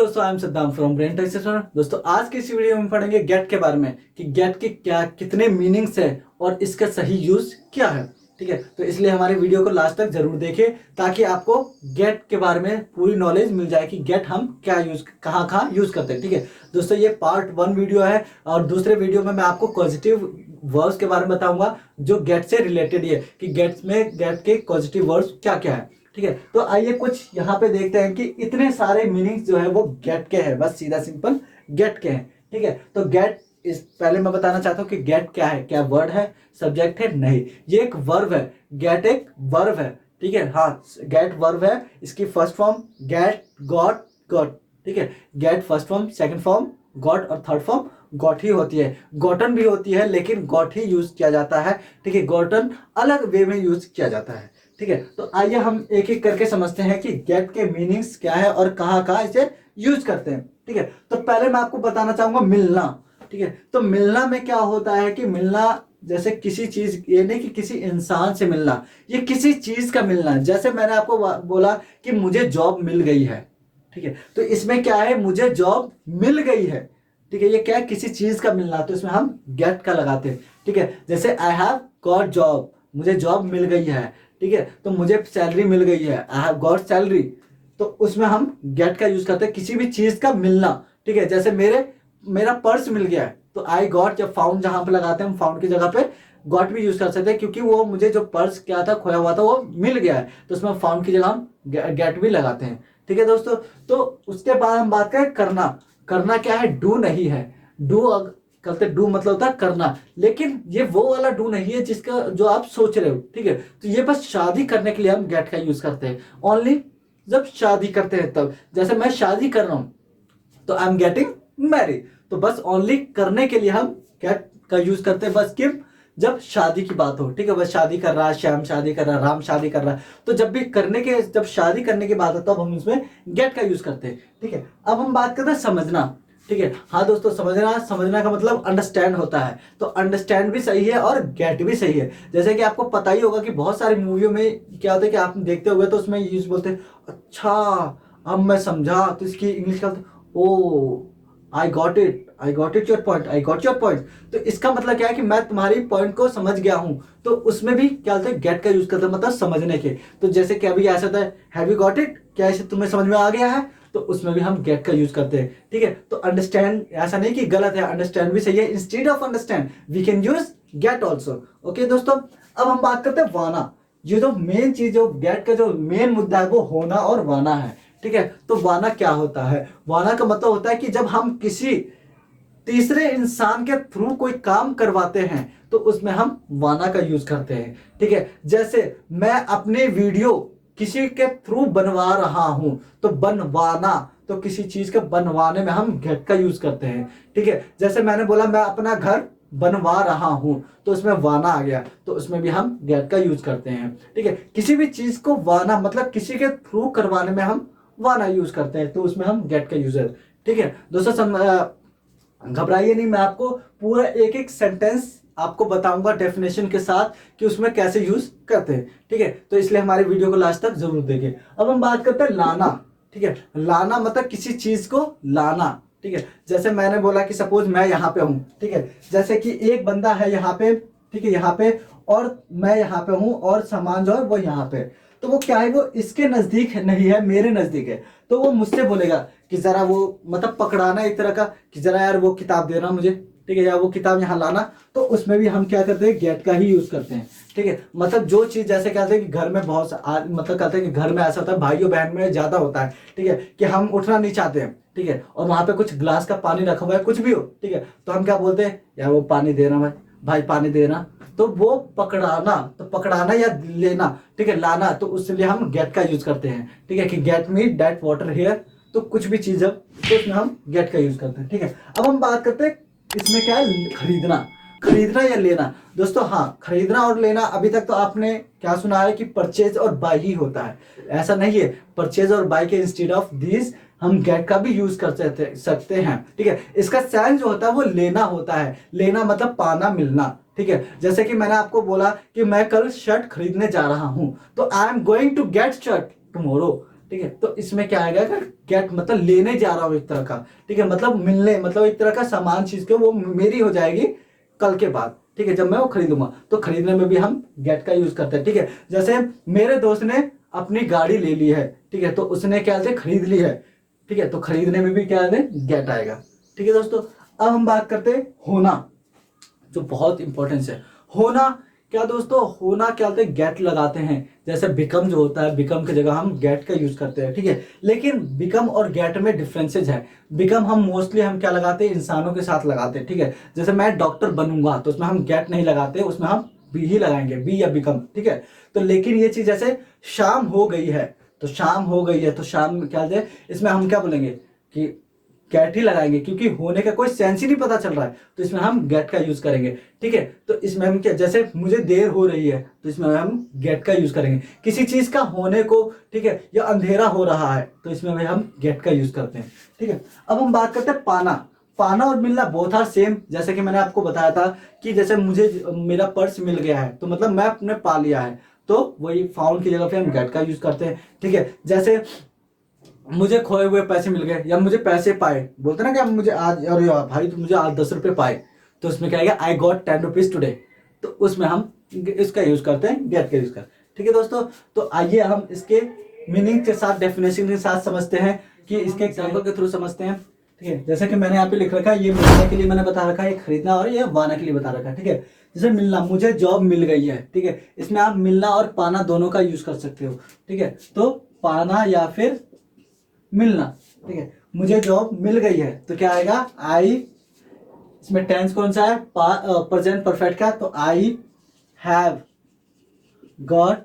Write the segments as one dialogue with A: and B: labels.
A: दोस्तों, I am Saddam from Brain Tech Session. दोस्तों, आज की इस वीडियो में पढ़ेंगे गेट के बारे में कि गेट के क्या कितने मीनिंग्स है और इसका सही यूज क्या है। ठीक है, तो इसलिए हमारे वीडियो को लास्ट तक जरूर देखें ताकि आपको गेट के बारे में पूरी नॉलेज मिल जाए कि गेट हम क्या यूज कहाँ यूज करते हैं। ठीक है दोस्तों, ये पार्ट 1 वीडियो है और दूसरे वीडियो में मैं आपको पॉजिटिव वर्ड्स के बारे में बताऊंगा जो गेट से रिलेटेड है कि गेट के पॉजिटिव वर्ड्स क्या क्या है। ठीक है, तो आइए कुछ यहाँ पे देखते हैं कि इतने सारे मीनिंग्स जो है वो गेट के हैं, बस सीधा सिंपल गेट के हैं। ठीक है, तो गेट इस पहले मैं बताना चाहता हूँ कि गेट क्या है। क्या वर्ड है, सब्जेक्ट है? नहीं, ये एक वर्ब है। गेट एक वर्ब है। ठीक है, हाँ, गेट वर्ब है। इसकी first form get, got, got. ठीक है, get first form, second form got और थर्ड फॉर्म गॉट ही होती है। गॉटन भी होती है लेकिन गॉट ही यूज किया जाता है। ठीक है, गॉटन अलग वे में यूज किया जाता है। ठीक है, तो आइए हम एक एक करके समझते हैं कि गेट के मीनिंग्स क्या है और कहाँ कहाँ इसे यूज करते हैं। ठीक है, तो पहले मैं आपको बताना चाहूंगा मिलना। ठीक है, तो मिलना में क्या होता है कि मिलना जैसे किसी चीज, ये नहीं कि किसी इंसान से मिलना, ये किसी चीज का मिलना। जैसे मैंने आपको बोला कि मुझे जॉब मिल गई है। ठीक है, तो इसमें क्या है, मुझे जॉब मिल गई है। ठीक है, ये क्या है, किसी चीज का मिलना, तो इसमें हम गेट का लगाते हैं। ठीक है, जैसे आई हैव गॉट जॉब, मुझे जॉब मिल गई है। ठीक है, तो मुझे सैलरी मिल गई है, आई हैव गॉट सैलरी, तो उसमें हम गेट का यूज करते हैं, किसी भी चीज का मिलना। ठीक है, जैसे मेरा पर्स मिल गया है, तो आई गॉट, जब फाउंड जहां पे लगाते हैं हम फाउंड की जगह पे गॉट भी यूज कर सकते हैं, क्योंकि वो मुझे जो पर्स क्या था, खोया हुआ था, वो मिल गया है, तो उसमें फाउंड की जगह हम गेट भी लगाते हैं। ठीक है दोस्तों, तो उसके बाद हम बात करें करना। करना क्या है, डू नहीं है। डू करते, डू मतलब होता है करना, लेकिन ये वो वाला डू नहीं है जिसका जो आप सोच रहे हो। ठीक है, तो ये बस शादी करने के लिए हम गेट का यूज करते हैं, ओनली जब शादी करते हैं तब। जैसे मैं शादी कर रहा हूं तो आई एम गेटिंग मैरिड, तो बस ओनली करने के लिए हम गेट का यूज करते हैं, बस कि जब शादी की बात हो। ठीक है, बस शादी कर रहा है, श्याम शादी कर रहा है, राम शादी कर रहा है, तो जब शादी करने की बात है तब हम इसमें गेट का यूज करते हैं। ठीक है, अब हम बात करते हैं समझना। ठीक है, हाँ दोस्तों, समझना का मतलब अंडरस्टैंड होता है, तो अंडरस्टैंड भी सही है और गेट भी सही है। जैसे कि आपको पता ही होगा कि बहुत सारी मूवियों में क्या होता है कि आप देखते होंगे तो उसमें यूज बोलते हैं, अच्छा अब मैं समझा, तो इसकी इंग्लिश का ओ I got it your point, I got your point. तो इसका मतलब क्या है कि मैं तुम्हारी पॉइंट को समझ गया हूं, तो उसमें भी क्या होता है, गेट का यूज करते हैं, मतलब समझने के। तो जैसे कि अभी ऐसा होता है, हैव यू गॉट इट, क्या इसे तुम्हें समझ में आ गया है, तो उसमें भी हम गेट का यूज करते हैं। ठीक है, तो अंडरस्टैंड ऐसा नहीं कि गलत है, अंडरस्टैंड भी सही है। Instead of understand we can use get also. Okay दोस्तों, अब हम बात करते हैं वाना। ये जो मेन चीज, जो गेट का जो मेन मुद्दा है वो होना और वाना है। ठीक है, तो वाना क्या होता है, वाना का मतलब होता है कि जब हम किसी तीसरे इंसान के थ्रू कोई काम करवाते हैं तो उसमें हम वाना का यूज करते हैं। ठीक है, जैसे मैं अपने वीडियो किसी के थ्रू बनवा रहा हूं, तो बनवाना, तो किसी चीज के बनवाने में हम गेट का यूज करते हैं। ठीक है, जैसे मैंने बोला मैं अपना घर बनवा रहा हूं, तो उसमें वाना आ गया, तो उसमें भी हम गेट का यूज करते हैं। ठीक है, किसी भी चीज को वाना मतलब किसी के थ्रू करवाने में हम वाना यूज करते हैं, तो उसमें हम गेट का यूज है। ठीक है दोस्तों, घबराइए नहीं, मैं आपको पूरा एक एक सेंटेंस आपको बताऊंगा डेफिनेशन के साथ कि उसमें कैसे यूज करते हैं। ठीक है, तो इसलिए हमारे वीडियो को लास्ट तक जरूर देखें। अब हम बात करते हैं लाना। ठीक है, लाना मतलब किसी चीज को लाना। ठीक है, जैसे मैंने बोला कि सपोज मैं यहाँ पे हूँ। ठीक है, जैसे कि एक बंदा है यहाँ पे, ठीक है, यहाँ पे, और मैं यहाँ पे हूँ और सामान जो है वो यहाँ पे, तो वो क्या है, वो इसके नजदीक नहीं है, मेरे नजदीक है, तो वो मुझसे बोलेगा कि जरा वो, मतलब पकड़ाना एक तरह का, कि जरा यार वो किताब देना मुझे। ठीक है, या वो किताब यहाँ लाना, तो उसमें भी हम क्या करते हैं, गेट का ही यूज करते हैं। ठीक है, मतलब जो चीज, जैसे कहते हैं कि घर में बहुत मतलब कहते हैं कि घर में ऐसा होता है, भाइयों बहन में ज्यादा होता है। ठीक है, कि हम उठना नहीं चाहते हैं, ठीक है, और वहां पे कुछ ग्लास का पानी रखा हुआ है, कुछ भी हो, ठीक है, तो हम क्या बोलते हैं, यार वो पानी देना भाई, भाई पानी देना, तो वो पकड़ाना, तो पकड़ाना या लेना। ठीक है, लाना, तो उसके लिए हम गेट का यूज करते हैं। ठीक है, कि get me that water here, तो कुछ भी चीज है तो उसमें हम गेट का यूज करते हैं। ठीक है, अब हम बात करते हैं इसमें क्या है, खरीदना। खरीदना या लेना। दोस्तों हाँ, खरीदना और लेना, अभी तक तो आपने क्या सुना है कि परचेज और बाय ही होता है, ऐसा नहीं है। परचेज और बाय के इंस्टेड ऑफ दिस हम गेट का भी यूज कर सकते हैं। ठीक है, इसका सेंस जो होता है वो लेना होता है। लेना मतलब पाना, मिलना। ठीक है, जैसे कि मैंने आपको बोला कि मैं कल शर्ट खरीदने जा रहा हूं, तो I am going to get shirt tomorrow. ठीक है। तो इसमें क्या आएगा, गेट मतलब लेने जा रहा हूं एक तरह का, ठीक है, मतलब मिलने, मतलब एक तरह का सामान चीज के वो मेरी हो जाएगी कल के बाद, ठीक है, जब मैं वो खरीदूंगा। तो खरीदने में भी हम गेट का यूज करते हैं, ठीक है। जैसे मेरे दोस्त ने अपनी गाड़ी ले ली है, ठीक है, तो उसने क्या से खरीद ली है, ठीक है, तो खरीदने में भी क्या है, गेट आएगा, ठीक है दोस्तों। अब हम बात करते हैं होना, जो बहुत इंपॉर्टेंस है। होना क्या दोस्तों, होना क्या होता है, गेट लगाते हैं। जैसे बिकम जो होता है, बिकम की जगह हम गेट का यूज करते हैं, ठीक है। लेकिन बिकम और गेट में डिफरेंसेज है। बिकम हम मोस्टली हम क्या लगाते हैं, इंसानों के साथ लगाते हैं, ठीक है। जैसे मैं डॉक्टर बनूंगा तो उसमें हम गेट नहीं लगाते, उसमें हम बी ही लगाएंगे, बी या बिकम, ठीक है। तो लेकिन ये चीज जैसे शाम हो गई है, तो शाम हो गई है, तो शाम क्या है, इसमें हम क्या बोलेंगे कि गेट ही लगाएंगे, क्योंकि होने का कोई सेंस ही नहीं पता चल रहा है, तो इसमें हम गेट का यूज करेंगे, ठीक है। तो इसमें हम क्या, जैसे मुझे देर हो रही है तो इसमें हम गेट का यूज करेंगे। किसी चीज का होने को, ठीक है, या अंधेरा हो रहा है तो इसमें हम गेट का यूज करते हैं, ठीक है। अब हम बात करते हैं पाना। पाना और मिलना बोथ आर सेम। जैसे कि मैंने आपको बताया था कि जैसे मुझे मेरा पर्स मिल गया है, तो मतलब मैं अपने पा लिया है, तो वही फाउंड की जगह पे हम गेट का यूज करते हैं, ठीक है। जैसे मुझे खोए हुए पैसे मिल गए, या मुझे पैसे पाए, बोलते ना कि मुझे आज, अरे यार भाई तो मुझे आज 10 रुपए पाए, तो उसमें क्या आएगा, आई गॉट 10 रुपीज टुडे, तो उसमें हम इसका यूज करते हैं, गेट का यूज कर, ठीक है दोस्तों। तो आइए हम इसके मीनिंग के साथ, डेफिनेशन के साथ समझते हैं, कि इसके एग्जाम्पल के थ्रू समझते हैं, ठीक है। जैसे कि मैंने यहाँ पे लिख रखा है, ये मिलने के लिए मैंने बता रखा है, ये खरीदना, और ये वाना के लिए बता रखा है, ठीक है। जैसे मिलना, मुझे जॉब मिल गई है, ठीक है, इसमें आप मिलना और पाना दोनों का यूज कर सकते हो, ठीक है। तो पाना या फिर मिलना, ठीक है। मुझे जॉब मिल गई है तो क्या आएगा, आई, इसमें टेंस कौन सा है, प्रेजेंट परफेक्ट का, तो आई हैव गॉट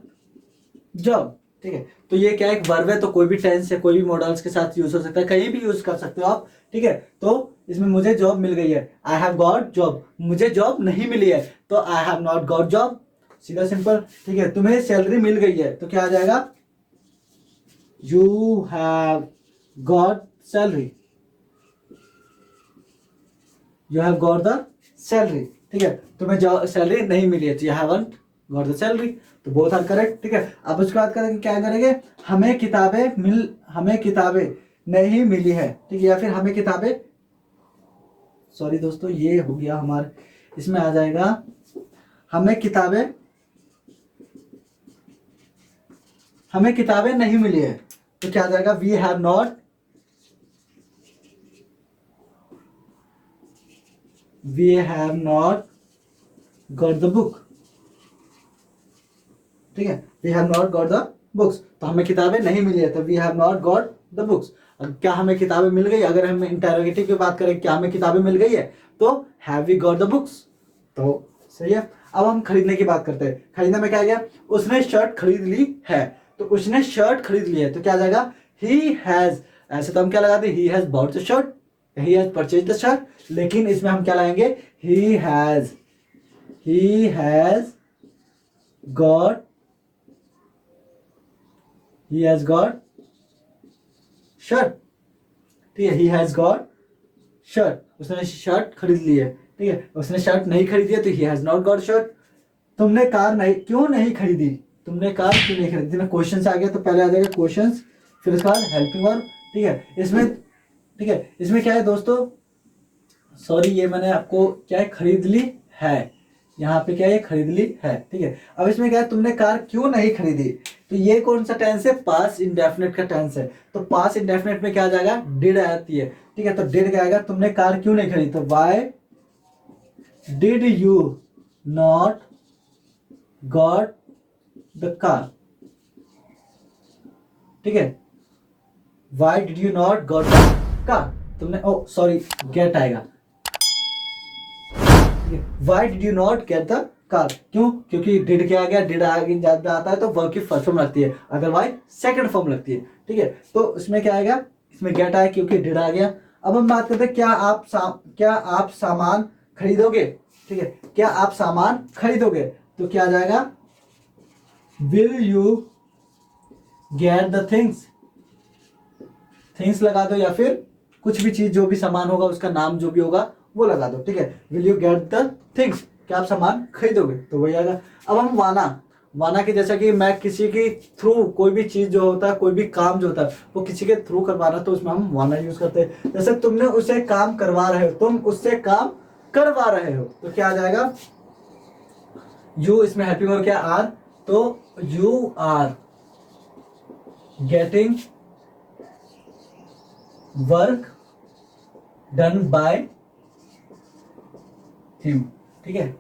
A: जॉब, ठीक है। तो ये क्या एक वर्ब है, तो कोई भी टेंस है, कोई भी मॉडल्स के साथ यूज हो सकता है, कहीं भी यूज कर सकते हो आप, ठीक है। तो इसमें मुझे जॉब मिल गई है, आई हैव गॉट जॉब, मुझे जॉब नहीं मिली है तो I have not got job, सीधा सिंपल, ठीक है। तुम्हें सैलरी मिल गई है तो क्या आ जाएगा, you have got salary, you have got the salary, ठीक है। तुम्हें सैलरी नहीं मिली है तो you haven't got the salary, तो बोथ आर करेक्ट, ठीक है। अब उसके बाद करेंगे, क्या करेंगे, हमें किताबें नहीं मिली है, ठीक है, या फिर हमें किताबें, सॉरी दोस्तों ये हो गया हमारे, इसमें आ जाएगा हमें किताबें नहीं मिली है, तो क्या आ जाएगा, we have not got the book, ठीक है, we have not got the books, तो हमें किताबें नहीं मिली है तो we have not got the books. क्या हमें किताबें मिल गई, अगर हम इंटरोगेटिव की बात करें, क्या हमें किताबें मिल गई है, तो have we got the books, तो सही है। अब हम खरीदने की बात करते हैं। खरीदने में क्या आ गया, उसने शर्ट खरीद ली है, तो उसने शर्ट खरीद ली है तो क्या आ जाएगा, ही हैज, ऐसे तो हम क्या लगाते हैं, he has bought the shirt, he has purchase the shirt, लेकिन इसमें हम क्या लाएंगे, ही हैज गॉट शर्ट, ठीक है, ही हैज गॉट शर्ट, उसने शर्ट खरीद ली है, ठीक है। उसने शर्ट नहीं खरीदी है तो he has not got shirt. तुमने कार क्यों नहीं खरीदी, इसमें क्वेश्चन आ गया, तो पहले आ जाएगा क्वेश्चन, फिर उसके बाद हेल्पिंग वर्ब, ठीक है। इसमें क्या है दोस्तों, सॉरी ये मैंने आपको क्या है, खरीद ली है, यहाँ पे क्या है, खरीद ली है, ठीक है। अब इसमें क्या है, तुमने कार क्यों नहीं खरीदी, तो ये कौन सा टेंस है, पास्ट इंडेफिनिट का टेंस है, तो पास्ट इंडेफिनिट में क्या आ जाएगा, डिड आती है, ठीक है। तो डिड क्या आएगा, तुमने कार क्यों नहीं खरीदी, तो why did you not got the car, ठीक है, why did you not got the car, तुमने, ओ सॉरी गेट आएगा, why did you not get the car, क्यों, क्योंकि डिड क्या आ गया, डिड आगे ज्यादा आता है तो वर्ब की फर्स्ट फॉर्म लगती है, अदरवाइज सेकंड फॉर्म लगती है, ठीक है। तो इसमें क्या आएगा, इसमें गेट आया क्योंकि डिड आ गया। अब हम बात करते हैं, क्या आप सामान खरीदोगे, ठीक है, क्या आप सामान खरीदोगे, तो क्या आ जाएगा, will you get the things लगा दो, या फिर कुछ भी चीज, जो भी सामान होगा उसका नाम जो भी होगा वो लगा दो, ठीक है। Will you get the things, क्या आप सामान खरीदोगे, तो वही आएगा। अब हम वाना की जैसा कि मैं किसी की थ्रू कोई भी चीज जो होता है, कोई भी काम जो होता है वो किसी के थ्रू करवाना, तो उसमें हम वाना यूज करते हैं। जैसे तुमने उसे काम करवा रहे हो, तुम उससे काम करवा रहे हो, तो क्या आ जाएगा, यू इसमें हेल्पिंग और क्या आर, तो you are getting work done by him. ठीक है,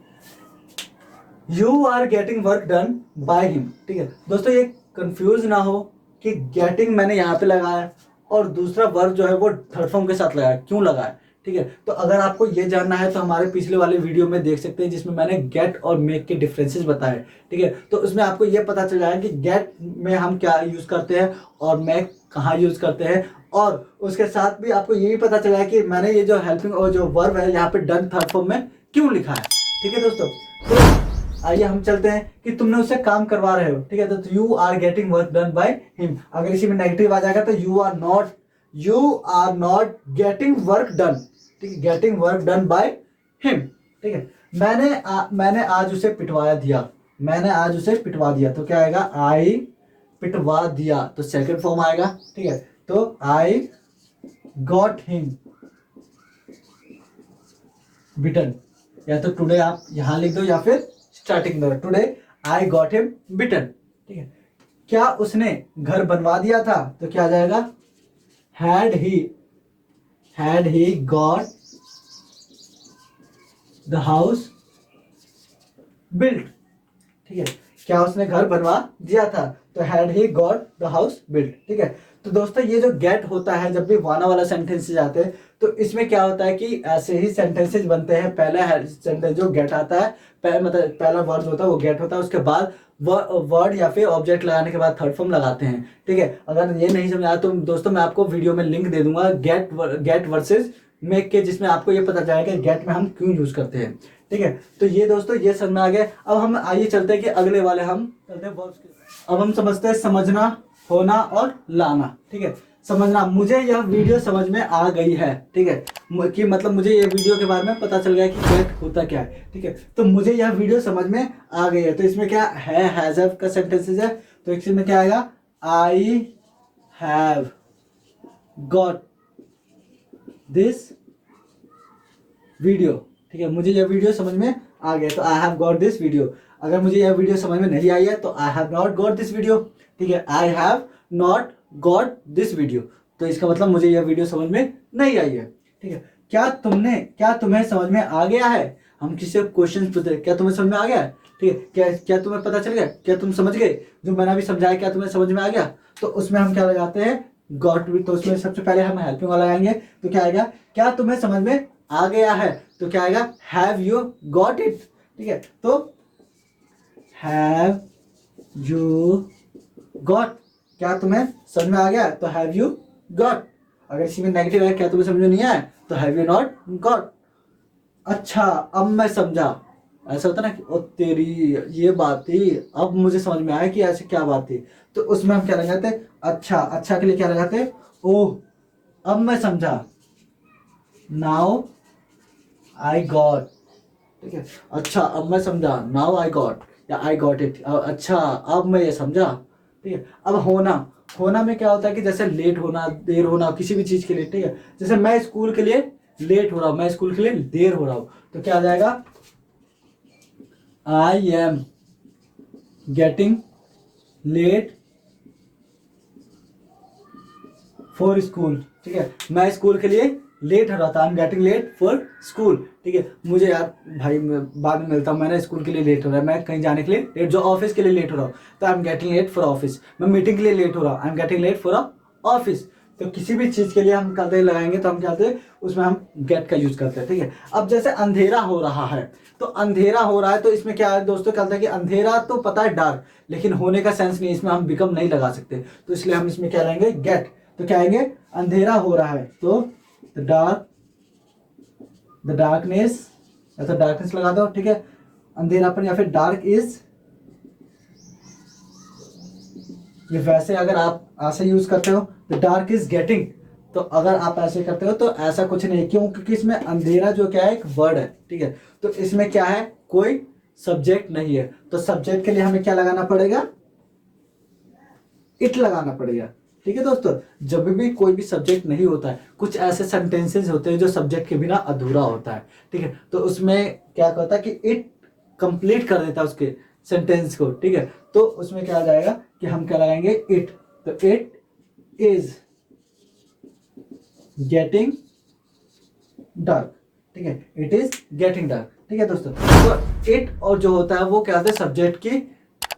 A: you are getting work done by him. ठीक है दोस्तों, ये कंफ्यूज ना हो कि गेटिंग मैंने यहाँ पे लगाया और दूसरा वर्ब जो है वो थर्ड फॉर्म के साथ लगाया, क्यों लगाया। ठीक है, तो अगर आपको ये जानना है तो हमारे पिछले वाले वीडियो में देख सकते हैं, जिसमें मैंने गेट और मेक के डिफरेंसेस बताए। ठीक है, तो उसमें आपको ये पता चल जाएगा कि गेट में हम क्या यूज करते हैं और मेक कहाँ यूज करते हैं, और उसके साथ भी आपको ये भी पता चला है कि मैंने ये जो हेल्पिंग और जो वर्ब है यहाँ पे डन थर्ड फॉर्म में क्यों लिखा है। ठीक है दोस्तों, तो आइए हम चलते हैं कि तुमने उससे काम करवा रहे हो। ठीक है, तो you are getting work done by him, अगर इसी में नेगेटिव आ जाएगा तो you are not getting work done. ठीक है, getting work done by him. ठीक है, मैंने आज उसे पिटवाया दिया, मैंने आज उसे पिटवा दिया, तो क्या आएगा, आई पिटवा दिया, तो सेकंड फॉर्म आएगा। ठीक है, तो आई गॉट हिम बिटन, या तो टुडे आप यहां लिख दो या फिर स्टार्टिंग दो, टुडे आई गॉट हिम बिटन। ठीक है, क्या उसने घर बनवा दिया था, तो क्या आ जाएगा, had he got the house built. ठीक है, क्या उसने घर बनवा दिया था, तो had he got the house built. ठीक है, तो दोस्तों ये जो गेट होता है, जब भी वाना वाला सेंटेंसेज आते हैं तो इसमें क्या होता है कि ऐसे ही सेंटेंसेज बनते हैं। पहला सेंटेंस जो गेट आता है, मतलब पहला वर्ड होता है वो गेट होता है, उसके बाद वर्ड या फिर ऑब्जेक्ट लगाने के बाद थर्ड फॉर्म लगाते हैं। ठीक है, अगर ये नहीं समझ आया तो दोस्तों मैं आपको वीडियो में लिंक दे दूंगा गेट वर्सेज मेक के, जिसमें आपको ये पता चलेगा कि गेट में हम क्यों यूज करते हैं। ठीक है, तो ये दोस्तों ये समझ में आ गया। अब हम आइए चलते हैं कि अगले वाले हम चलते हैं verbs के। अब हम समझते हैं समझना, होना और लाना। ठीक है, समझना, मुझे यह वीडियो समझ में आ गई है। ठीक है, कि मतलब मुझे ये वीडियो के बारे में पता चल गया कि गेट होता क्या है। ठीक है, तो मुझे यह वीडियो समझ में आ गई है, तो इसमें क्या है, हैज हैव का सेंटेंसेस है, तो इसमें क्या आएगा, I have got this video. ठीक है, मुझे यह वीडियो समझ में आ गया, तो I have got this video. अगर मुझे यह वीडियो समझ में नहीं आई है तो I have not got this video. ठीक है, I have not got this video, तो इसका मतलब मुझे यह वीडियो समझ में नहीं आई है। ठीक है, क्या तुम्हें समझ में आ गया है, हम किसी को क्वेश्चन पूछते, क्या तुम्हें समझ में आ गया है। ठीक है, क्या तुम्हें पता चल गया, क्या तुम समझ गए जो मैंने अभी समझाया, क्या तुम्हें समझ में आ गया, तो उसमें हम क्या लगाते हैं, गॉट। तो उसमें सबसे पहले हम हेल्पिंग वाला लगाएंगे, तो क्या आएगा, क्या तुम्हें समझ में आ गया है, तो क्या आएगा, हैव यू गॉट इट। ठीक है, तो हैव यू गॉट, क्या तुम्हें समझ में आ गया, तो हैव यू गॉट। अगर इसी में नेगेटिव है, क्या तुम्हें समझ में नहीं आया, तो हैव यू नॉट गॉट। अच्छा अब मैं समझा, ऐसा होता ना कि ओ तेरी ये बात थी, अब मुझे समझ में आया कि ऐसे क्या बात थी, तो उसमें हम क्या लगाते, अच्छा के लिए क्या लगाते, ओह अब मैं समझा, नाउ आई गॉट। ठीक है, अच्छा अब मैं समझा, नाउ आई गॉट, या आई गॉट इट, अच्छा अब मैं ये समझा। ठीक है, अब होना में क्या होता है कि जैसे लेट होना, देर होना, किसी भी चीज के लिए। ठीक है, जैसे मैं स्कूल के लिए लेट हो रहा हूँ, मैं स्कूल के लिए देर हो रहा हूँ, तो क्या आ जाएगा, I am getting late for school. ठीक है, मैं स्कूल के लिए लेट हो रहा था, I am getting late for school. ठीक है, मुझे यार भाई बाद में मिलता हूँ, मैंने स्कूल के लिए लेट हो रहा है, मैं कहीं जाने के लिए लेट, जो ऑफिस के लिए लेट हो रहा हूँ, तो I am getting late for office. मैं मीटिंग के लिए लेट हो रहा हूँ, I am getting late for office. तो किसी भी चीज के लिए हम कहते लगाएंगे तो हम क्या कहते हैं, उसमें हम गेट का यूज करते हैं। ठीक है, अब जैसे अंधेरा हो रहा है, तो अंधेरा हो रहा है, तो इसमें क्या है दोस्तों, कहते हैं कि अंधेरा तो पता है डार्क, लेकिन होने का सेंस नहीं, इसमें हम बिकम नहीं लगा सकते, तो इसलिए हम इसमें क्या लेंगे, गेट। तो क्या आएंगे, अंधेरा हो रहा है, तो द डार्कनेस, या तो डार्कनेस लगा दो। ठीक है, अंधेरापन या फिर डार्क इज, ये वैसे अगर आप ऐसे यूज करते हो तो डार्क इज गेटिंग, तो अगर आप ऐसे करते हो तो ऐसा कुछ नहीं, क्यों, क्योंकि इसमें अंधेरा जो क्या है एक वर्ड है। ठीक है, तो इसमें क्या है, कोई सब्जेक्ट नहीं है, तो सब्जेक्ट के लिए हमें क्या लगाना पड़ेगा, इट लगाना पड़ेगा। ठीक है दोस्तों, जब भी कोई भी सब्जेक्ट नहीं होता है, कुछ ऐसे सेंटेंसेस होते हैं जो सब्जेक्ट के बिना अधूरा होता है। ठीक है, तो उसमें क्या होता है कि इट कंप्लीट कर देता है उसके सेंटेंस को। ठीक है, तो उसमें क्या आ जाएगा कि हम क्या लगाएंगे, इट। तो इट इज गेटिंग डार्क। ठीक है, इट इज गेटिंग डार्क। ठीक है दोस्तों, तो इट और जो होता है वो क्या होता है, सब्जेक्ट की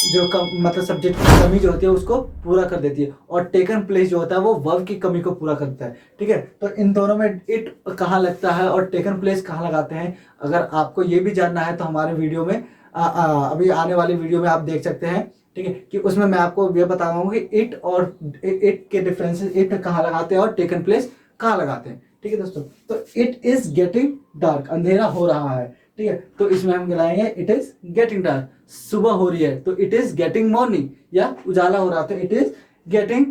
A: जो मतलब सब्जेक्ट की कमी जो होती है उसको पूरा कर देती है, और टेकन प्लेस जो होता है वो वर्ब की कमी को पूरा करता है। ठीक है, तो इन दोनों में इट कहाँ लगता है और टेकन प्लेस कहाँ लगाते हैं, अगर आपको ये भी जानना है तो हमारे वीडियो में अभी आने वाली वीडियो में आप देख सकते हैं। ठीक है, कि उसमें मैं आपको ये बताऊंगा कि इट और इट के डिफरेंसेस, इट कहाँ लगाते हैं और टेकन प्लेस कहाँ लगाते हैं। ठीक है दोस्तों, तो इट इज गेटिंग डार्क, अंधेरा हो रहा है। ठीक है, तो इसमें हम गिलाएंगे इट इज गेटिंग डार्क, सुबह हो रही है तो इट इज गेटिंग मॉर्निंग, या उजाला हो रहा है तो इट इज गेटिंग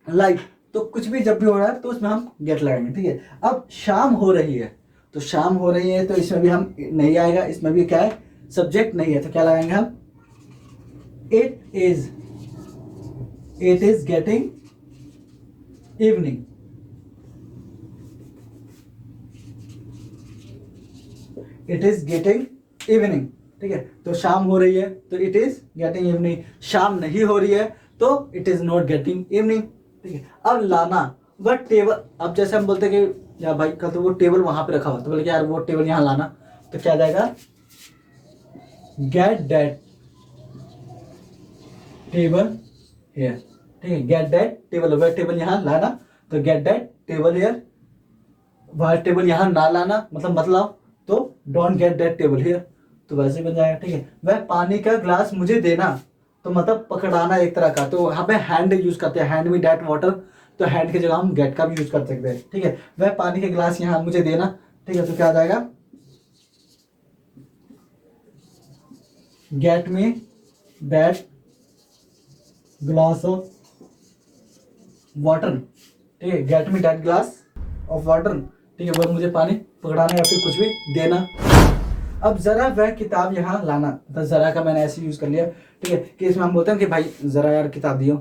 A: लाइट। तो कुछ भी जब भी हो रहा है तो उसमें हम गेट लगाएंगे। ठीक है, अब शाम हो रही है, तो शाम हो रही है तो इसमें भी हम नहीं आएगा, इसमें भी क्या है, सब्जेक्ट नहीं है, तो क्या लगाएंगे हम, it is getting evening. It is getting evening. ठीक है, तो शाम हो रही है तो इट इज गेटिंग इवनिंग, शाम नहीं हो रही है तो it is not getting evening. ठीक है, अब लाना, वह टेबल, अब जैसे हम बोलते हैं कि यार भाई कल तो वो टेबल वहां पे रखा हुआ, तो बोले कि यार वो टेबल यहाँ लाना, तो क्या जाएगा, गेट दैट टेबल हियर। ठीक है, गेट दैट टेबल, वह टेबल यहाँ लाना, तो गेट दैट टेबल हियर, वह टेबल यहाँ ना लाना मतलब मत लाओ, तो don't get that table here, तो वैसे बन जाएगा। ठीक है, वह पानी का ग्लास मुझे देना, तो मतलब पकड़ाना एक तरह का, तो यहाँ पे हैंड यूज करते हैं, हैंड में दैट वाटर, तो हैंड की जगह हम गेट का भी यूज कर सकते हैं। ठीक है, वह पानी के ग्लास यहाँ मुझे देना। ठीक है, तो क्या आ जाएगा, get me that glass of water. ठीक है, get me that glass of water. ठीक है, वह मुझे पानी पकड़ाना या फिर कुछ भी देना। अब जरा वह किताब यहाँ लाना, तो जरा का मैंने ऐसे यूज कर लिया। ठीक है, कि इसमें हम बोलते हैं कि भाई जरा यार किताब दियो।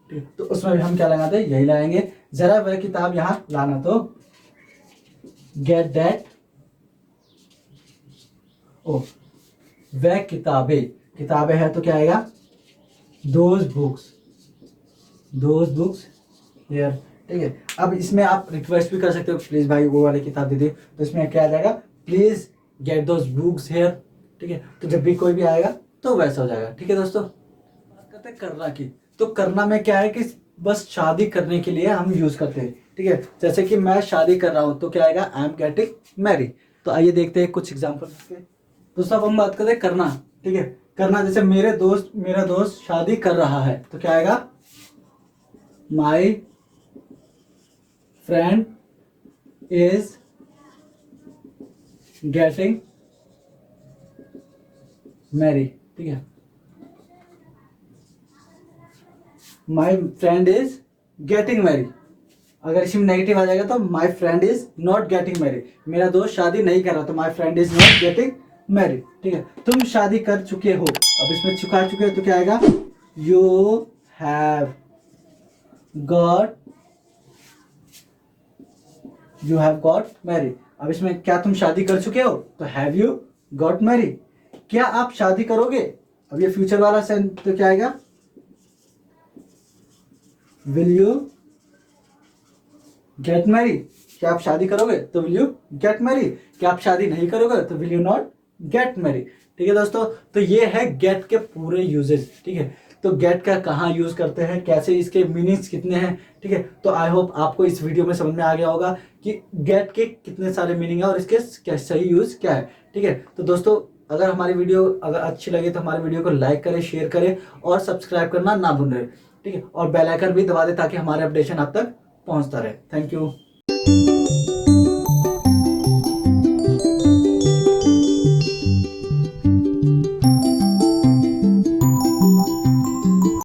A: ठीक है, तो उसमें भी हम क्या लगाते हैं, यही लगाएंगे, जरा वह किताब यहाँ लाना, तो गेट दैट, ओ वह किताबें, किताबें है तो क्या आएगा, दोज बुक्स हियर। ठीक है, अब इसमें आप रिक्वेस्ट भी कर सकते हो, प्लीज भाई वो वाली किताब दे दे, तो इसमें क्या आ जाएगा, please get those books here. ठीक है, तो जब भी कोई भी आएगा तो वैसा हो जाएगा। ठीक है दोस्तों, बात करते हैं करना की, तो करना में क्या है कि बस शादी करने के लिए हम यूज करते हैं। ठीक है, जैसे कि मैं शादी कर रहा हूं तो क्या आएगा, आई एम गेटिंग मैरिड। तो आइए देखते हैं कुछ एग्जाम्पल इसके। दोस्तों अब हम बात करते हैं करना। ठीक है, करना, जैसे मेरा दोस्त शादी कर रहा है, तो क्या आएगा, my friend is getting married. ठीक है, my friend is getting married, अगर इसमें नेगेटिव आ जाएगा तो my friend is not getting married, मेरा दोस्त शादी नहीं कर रहा, तो my friend is not getting married. ठीक है, तुम शादी कर चुके हो, अब इसमें चुका चुके हो तो क्या आएगा, यू हैव गॉट मैरिड। अब इसमें क्या तुम शादी कर चुके हो, तो हैव यू गॉट मैरिड। क्या आप शादी करोगे, अब ये फ्यूचर वाला सेंस, तो क्या आएगा, विल यू गेट मैरिड। क्या आप शादी करोगे तो विल यू गेट मैरिड, क्या आप शादी नहीं करोगे तो will you not get married. ठीक है दोस्तों, तो ये है गेट के पूरे यूजेस। ठीक है, तो गेट का कहाँ यूज करते हैं, कैसे, इसके मीनिंग्स कितने हैं। ठीक है, तो आई होप आपको इस वीडियो में समझ में आ गया होगा कि गेट के कितने सारे मीनिंग है और इसके क्या सही यूज क्या है। ठीक है, तो दोस्तों अगर हमारी वीडियो अगर अच्छी लगे तो हमारी वीडियो को लाइक करें, शेयर करें और सब्सक्राइब करना ना भूलें। ठीक है, और बेल आइकन भी दबा दें ताकि हमारे अपडेशन आप तक पहुंचता रहे। Thank you.